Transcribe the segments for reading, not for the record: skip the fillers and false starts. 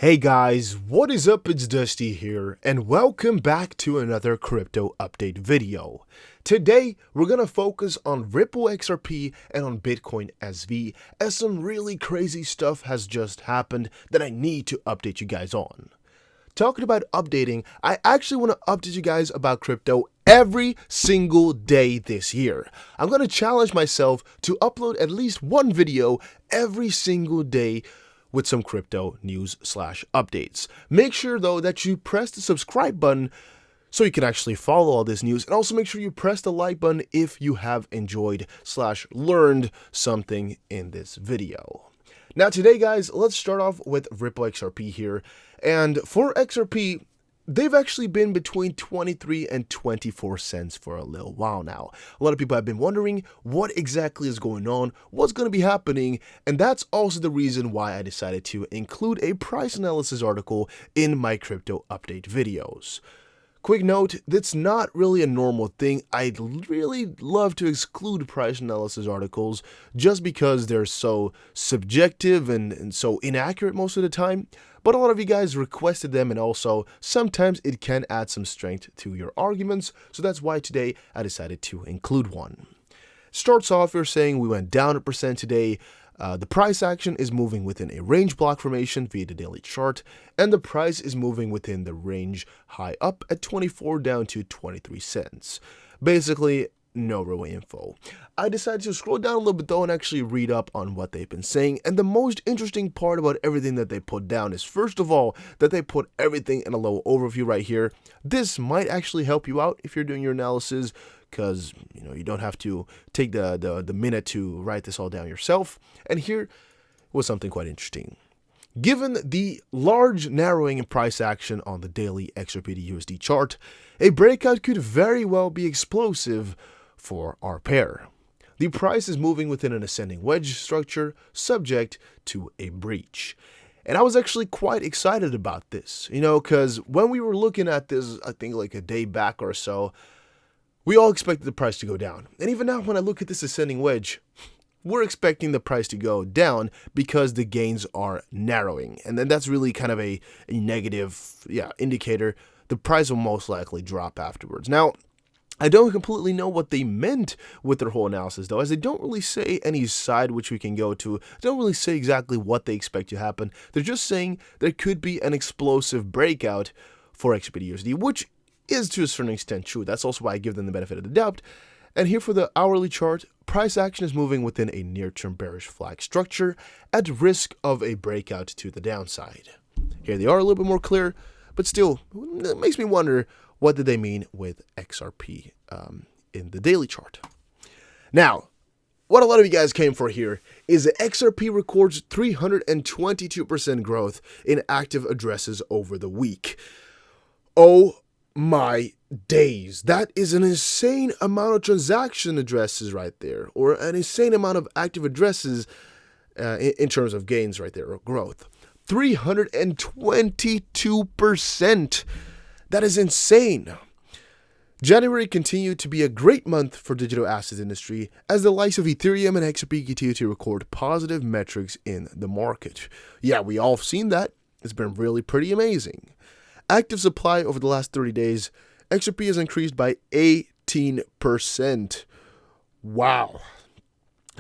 Hey guys, what is up? It's Dusty here, and welcome back to another crypto update video. Today, we're gonna focus on Ripple XRP and on Bitcoin SV, as some really crazy stuff has just happened that I need to update you guys on. Talking about updating, I actually want to update you guys about crypto every single day this year. I'm gonna challenge myself to upload at least one video every single day with some crypto news / updates. Make sure though that you press the subscribe button so you can actually follow all this news, and also make sure you press the like button if you have enjoyed / learned something in this video. Now today guys, let's start off with Ripple XRP here. And for XRP, they've actually been between 23 and 24 cents for a little while now. A lot of people have been wondering what exactly is going on, what's going to be happening, and that's also the reason why I decided to include a price analysis article in my crypto update videos. Quick note, that's not really a normal thing. I'd really love to exclude price analysis articles just because they're so subjective and so inaccurate most of the time. But a lot of you guys requested them, and also sometimes it can add some strength to your arguments. So that's why today I decided to include one. Starts off, we're saying we went down 1% today. The price action is moving within a range block formation via the daily chart, and the price is moving within the range high up at 24 down to 23 cents. Basically, no real info. I decided to scroll down a little bit though and actually read up on what they've been saying, and the most interesting part about everything that they put down is, first of all, that they put everything in a little overview right here. This might actually help you out if you're doing your analysis, because you don't have to take the minute to write this all down yourself. And here was something quite interesting. Given the large narrowing in price action on the daily XRP to USD chart, a breakout could very well be explosive for our pair. The price is moving within an ascending wedge structure subject to a breach. And I was actually quite excited about this, because when we were looking at this, I think like a day back or so, we all expected the price to go down. And even now, when I look at this ascending wedge, we're expecting the price to go down because the gains are narrowing. And then that's really kind of a negative indicator. The price will most likely drop afterwards. Now, I don't completely know what they meant with their whole analysis, though, as they don't really say any side which we can go to. They don't really say exactly what they expect to happen. They're just saying there could be an explosive breakout for XRP, which is to a certain extent true. That's also why I give them the benefit of the doubt. And here for the hourly chart, price action is moving within a near-term bearish flag structure at risk of a breakout to the downside. Here they are a little bit more clear, but still, it makes me wonder, what did they mean with XRP in the daily chart? Now, what a lot of you guys came for here is that XRP records 322% growth in active addresses over the week. Oh my days. That is an insane amount of transaction addresses right there, or an insane amount of active addresses in terms of gains right there, or growth. 322%. That is insane. January continued to be a great month for digital assets industry, as the likes of Ethereum and XRP continue to record positive metrics in the market. Yeah, we all have seen that. It's been really pretty amazing. Active supply over the last 30 days, XRP has increased by 18%. Wow.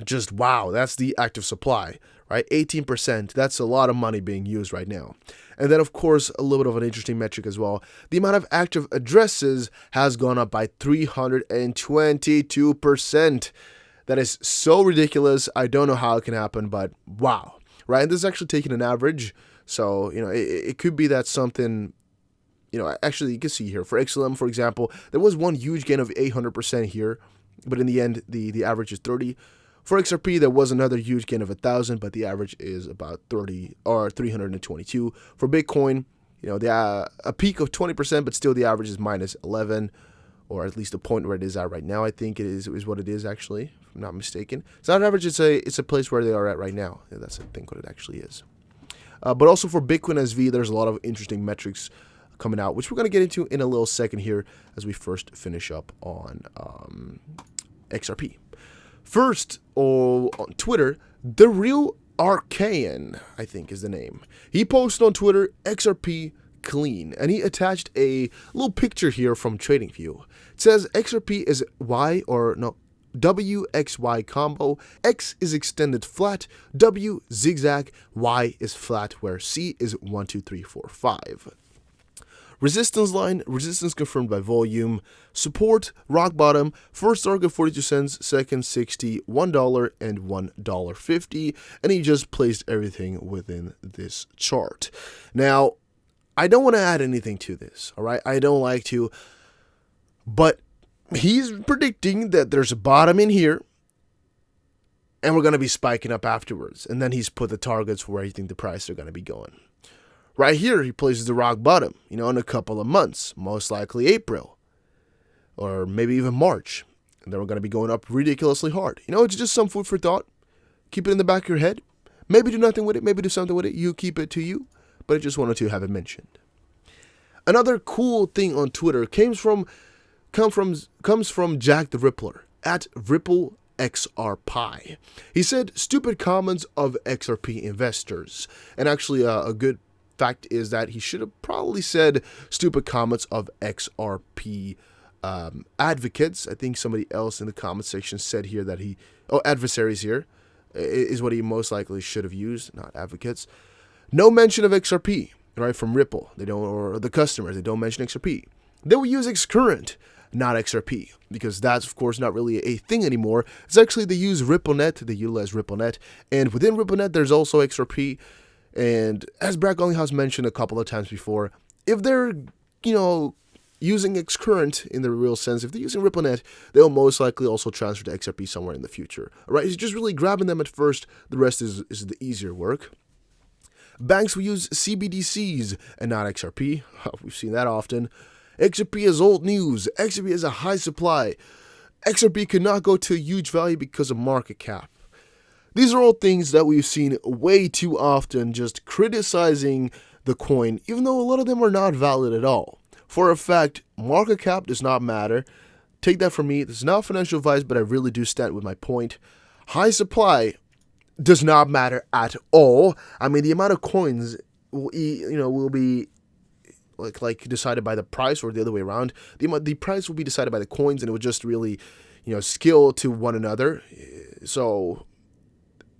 Just wow. That's the active supply, right? 18%. That's a lot of money being used right now. And then, of course, a little bit of an interesting metric as well. The amount of active addresses has gone up by 322%. That is so ridiculous. I don't know how it can happen, but wow. Right? And this is actually taking an average. So, it could be that something, actually you can see here for XLM, for example, there was one huge gain of 800% here, but in the end, the average is 30. For XRP, there was another huge gain of 1,000, but the average is about 30 or 322. For Bitcoin, a peak of 20%, but still the average is minus 11, or at least the point where it is at right now. I think it is what it is actually, if I'm not mistaken. It's not an average. It's a place where they are at right now. Yeah, that's I think what it actually is. But also for Bitcoin SV, there's a lot of interesting metrics coming out, which we're going to get into in a little second here as we first finish up on XRP. First, on Twitter, the real Archaean, I think is the name. He posted on Twitter XRP clean, and he attached a little picture here from TradingView. It says XRP is WXY combo. X is extended flat, W zigzag, Y is flat, where C is 1, 2, 3, 4, 5. Resistance line, resistance confirmed by volume. Support, rock bottom, first target 42 cents, second 60, $1 and $1.50, and he just placed everything within this chart. Now, I don't want to add anything to this, all right? I don't like to, but he's predicting that there's a bottom in here, and we're going to be spiking up afterwards, and then he's put the targets where he thinks the price are going to be going. Right here, he places the rock bottom, in a couple of months, most likely April, or maybe even March. And then we're going to be going up ridiculously hard. It's just some food for thought. Keep it in the back of your head. Maybe do nothing with it, maybe do something with it. You keep it to you, but I just wanted to have it mentioned. Another cool thing on Twitter comes from Jack the Rippler, at RippleXRP. He said, stupid comments of XRP investors. And actually, a good fact is that he should have probably said stupid comments of XRP advocates. I think somebody else in the comment section said here that adversaries here is what he most likely should have used, not advocates. No mention of XRP, right, from Ripple. They don't, or the customers, they don't mention XRP. They will use XCurrent, not XRP, because that's, of course, not really a thing anymore. It's actually, they use RippleNet, they utilize RippleNet, and within RippleNet, there's also XRP. And as Brad Garlinghouse mentioned a couple of times before, if they're, using XCurrent in the real sense, if they're using RippleNet, they'll most likely also transfer to XRP somewhere in the future. All right, it's just really grabbing them at first. The rest is the easier work. Banks will use CBDCs and not XRP. We've seen that often. XRP is old news. XRP is a high supply. XRP could not go to a huge value because of market cap. These are all things that we've seen way too often, just criticizing the coin, even though a lot of them are not valid at all. For a fact, market cap does not matter. Take that from me. This is not financial advice, but I really do stand with my point. High supply does not matter at all. I mean, the amount of coins will be like decided by the price, or the other way around. The price will be decided by the coins, and it will just really, scale to one another. So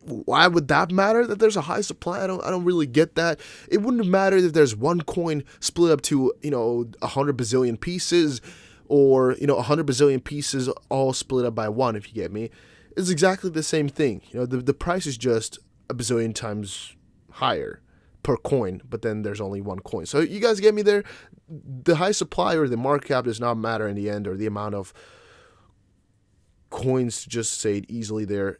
why would that matter that there's a high supply? I don't really get that. It wouldn't matter if there's one coin split up to 100 bazillion pieces, or 100 bazillion pieces all split up by one, if you get me. It's exactly the same thing. The price is just a bazillion times higher per coin, but then there's only one coin. So you guys get me there? The high supply or the market cap does not matter in the end, or the amount of coins, to just say it easily there.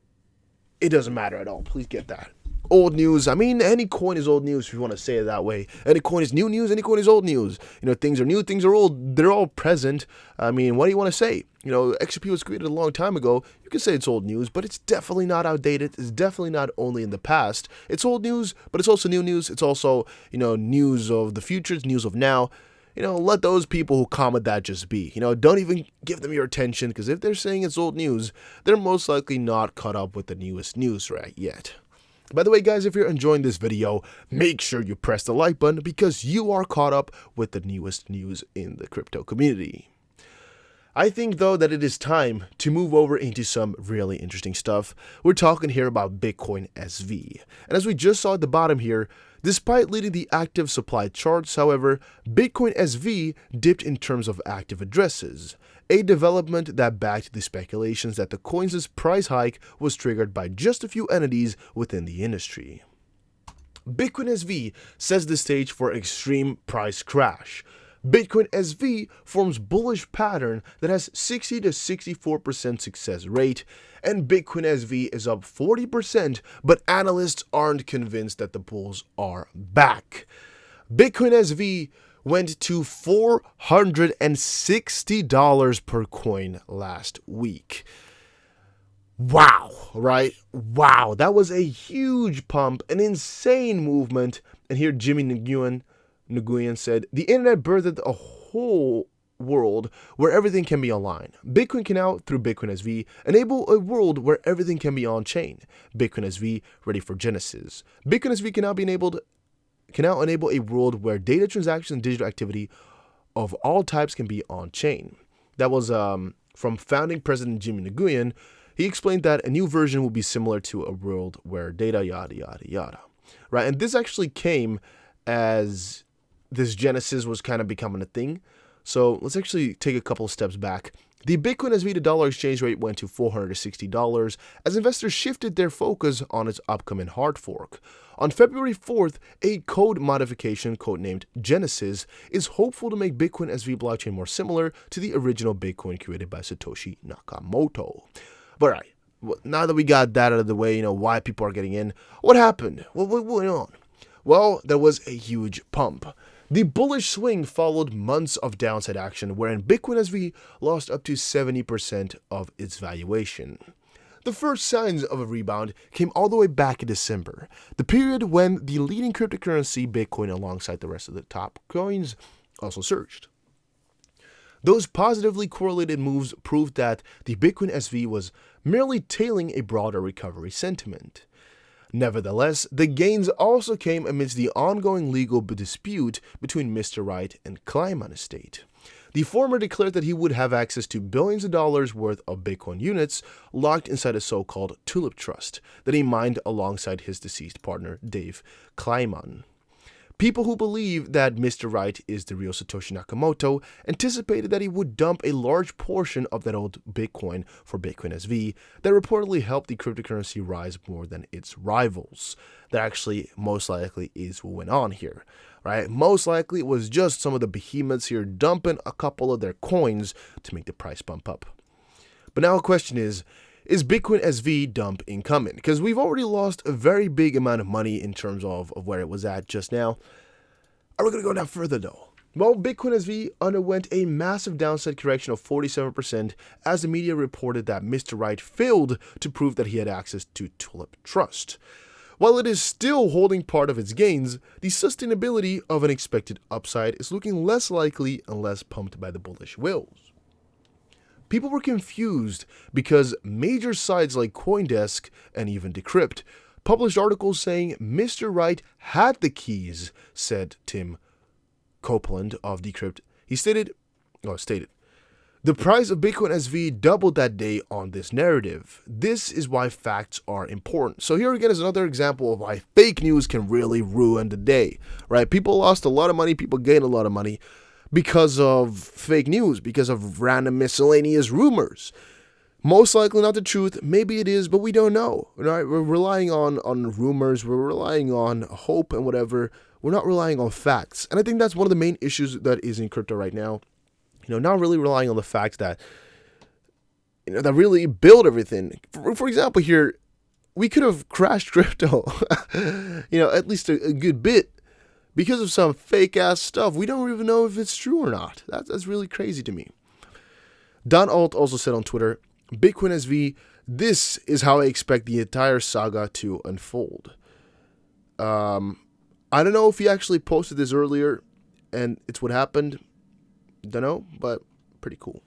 It doesn't matter at all. Please get that. Old news. I mean, any coin is old news if you want to say it that way. Any coin is new news. Any coin is old news. Things are new, things are old. They're all present. I mean, what do you want to say? XRP was created a long time ago. You can say it's old news, but it's definitely not outdated. It's definitely not only in the past. It's old news, but it's also new news. It's also, news of the future. It's news of now. Let those people who comment that just be. Don't even give them your attention, because if they're saying it's old news, they're most likely not caught up with the newest news right yet. By the way, guys, if you're enjoying this video, make sure you press the like button, because you are caught up with the newest news in the crypto community. I think, though, that it is time to move over into some really interesting stuff. We're talking here about Bitcoin SV. And as we just saw at the bottom here, despite leading the active supply charts, however, Bitcoin SV dipped in terms of active addresses, a development that backed the speculations that the coin's price hike was triggered by just a few entities within the industry. Bitcoin SV sets the stage for extreme price crash. Bitcoin SV forms bullish pattern that has 60 to 64% success rate, and Bitcoin SV is up 40%, but analysts aren't convinced that the bulls are back. Bitcoin SV went to $460 per coin last week. Wow, right? Wow, that was a huge pump, an insane movement. And here Jimmy Nguyen said, the internet birthed a whole world where everything can be online. Bitcoin can now, through Bitcoin SV, enable a world where everything can be on-chain. Bitcoin SV ready for Genesis. Bitcoin SV can now enable a world where data transactions and digital activity of all types can be on-chain. That was from founding president Jimmy Nguyen. He explained that a new version will be similar to a world where data yada yada yada. Right, and this actually came as this Genesis was kind of becoming a thing. So let's actually take a couple of steps back. The Bitcoin SV to dollar exchange rate went to $460 as investors shifted their focus on its upcoming hard fork. On February 4th, a code modification codenamed Genesis is hopeful to make Bitcoin SV blockchain more similar to the original Bitcoin created by Satoshi Nakamoto. But right, now that we got that out of the way, why people are getting in, what happened? What went on? Well, there was a huge pump. The bullish swing followed months of downside action wherein Bitcoin SV lost up to 70% of its valuation. The first signs of a rebound came all the way back in December, the period when the leading cryptocurrency Bitcoin alongside the rest of the top coins also surged. Those positively correlated moves proved that the Bitcoin SV was merely tailing a broader recovery sentiment. Nevertheless, the gains also came amidst the ongoing legal dispute between Mr. Wright and Kleiman estate. The former declared that he would have access to billions of dollars worth of Bitcoin units locked inside a so-called tulip trust that he mined alongside his deceased partner, Dave Kleiman. People who believe that Mr. Wright is the real Satoshi Nakamoto anticipated that he would dump a large portion of that old Bitcoin for Bitcoin SV that reportedly helped the cryptocurrency rise more than its rivals. That actually most likely is what went on here, right? Most likely it was just some of the behemoths here dumping a couple of their coins to make the price bump up. But now the question is Bitcoin SV dump incoming? Because we've already lost a very big amount of money in terms of where it was at just now. Are we going to go down further though? Well, Bitcoin SV underwent a massive downside correction of 47% as the media reported that Mr. Wright failed to prove that he had access to Tulip Trust. While it is still holding part of its gains, the sustainability of an expected upside is looking less likely unless pumped by the bullish wills. People were confused because major sites like CoinDesk and even Decrypt published articles saying Mr. Wright had the keys, said Tim Copeland of Decrypt. He stated, the price of Bitcoin SV doubled that day on this narrative. This is why facts are important. So here again is another example of why fake news can really ruin the day, right? People lost a lot of money, people gained a lot of money because of fake news, because of random miscellaneous rumors. Most likely not the truth. Maybe it is, but we don't know. Right? We're relying on rumors. We're relying on hope and whatever. We're not relying on facts. And I think that's one of the main issues that is in crypto right now. Not really relying on the facts that, that really build everything. For example, here, we could have crashed crypto, at least a good bit because of some fake ass stuff. We don't even know if it's true or not. That's really crazy to me. Don Alt also said on Twitter, Bitcoin SV, this is how I expect the entire saga to unfold. I don't know if he actually posted this earlier and it's what happened. Don't know, but pretty cool.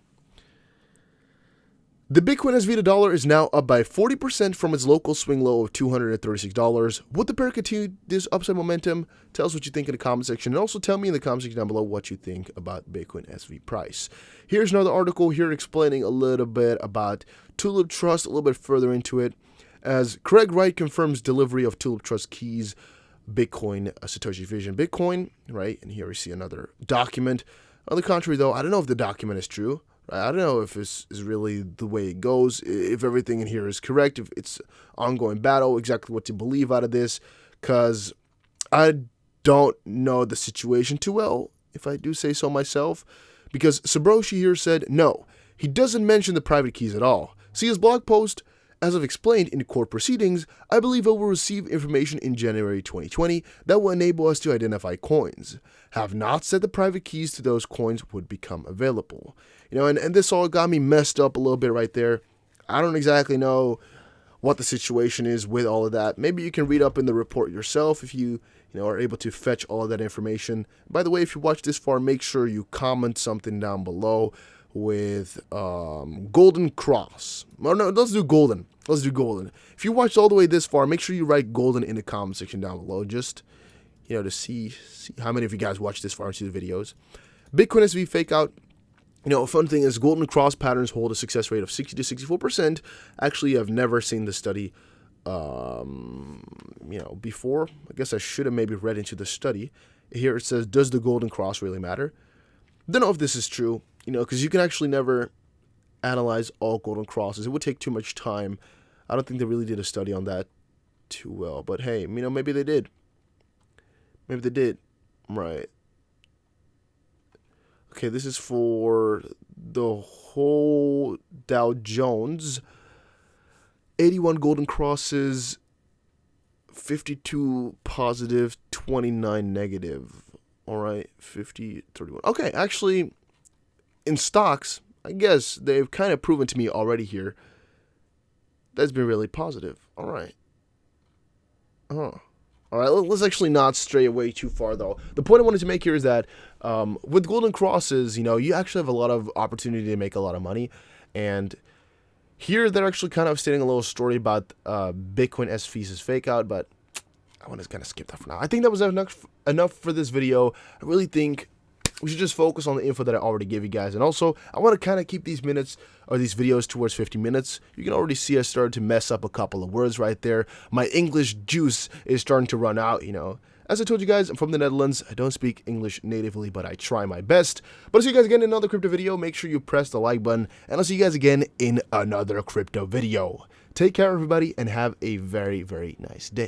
The Bitcoin SV to dollar is now up by 40% from its local swing low of $236. Would the bear continue this upside momentum? Tell us what you think in the comment section, and also tell me in the comment section down below what you think about Bitcoin SV price. Here's another article here explaining a little bit about Tulip Trust, a little bit further into it, as Craig Wright confirms delivery of Tulip Trust keys, Bitcoin, Satoshi Vision Bitcoin, right? And here we see another document. On the contrary, though, I don't know if the document is true. I don't know if this is really the way it goes, if everything in here is correct, if it's ongoing battle, exactly what to believe out of this, because I don't know the situation too well, if I do say so myself, because Sabroshi here said, no, he doesn't mention the private keys at all. See his blog post? As I've explained in court proceedings, I believe I will receive information in January 2020 that will enable us to identify coins. Have not said the private keys to those coins would become available. And this all got me messed up a little bit right there. I don't exactly know what the situation is with all of that. Maybe you can read up in the report yourself if you are able to fetch all of that information. By the way, if you watch this far, make sure you comment something down below with golden cross. Oh, no, let's do golden. Let's do golden. If you watched all the way this far, make sure you write golden in the comment section down below, just to see how many of you guys watch this far into the videos. Bitcoin SV fake out. A fun thing is golden cross patterns hold a success rate of 60 to 64%. Actually, I've never seen the study before. I guess I should have maybe read into the study. Here it says, does the golden cross really matter? Don't know if this is true, because you can actually never analyze all golden crosses. It would take too much time. I don't think they really did a study on that too well. But hey, maybe they did. Maybe they did. Right. Okay, this is for the whole Dow Jones. 81 golden crosses, 52 positive, 29 negative. All right, 50, 31. Okay, actually, in stocks, I guess they've kind of proven to me already here that's been really positive. All right. All right, let's actually not stray away too far, though. The point I wanted to make here is that with golden crosses, you actually have a lot of opportunity to make a lot of money. And here they're actually kind of stating a little story about Bitcoin SV's fake out, but I want to kind of skip that for now. I think that was enough for this video. I really think we should just focus on the info that I already gave you guys. And also, I want to kind of keep these minutes or these videos towards 50 minutes. You can already see I started to mess up a couple of words right there. My English juice is starting to run out, As I told you guys, I'm from the Netherlands. I don't speak English natively, but I try my best. But I'll see you guys again in another crypto video. Make sure you press the like button. And I'll see you guys again in another crypto video. Take care, everybody, and have a very, very nice day.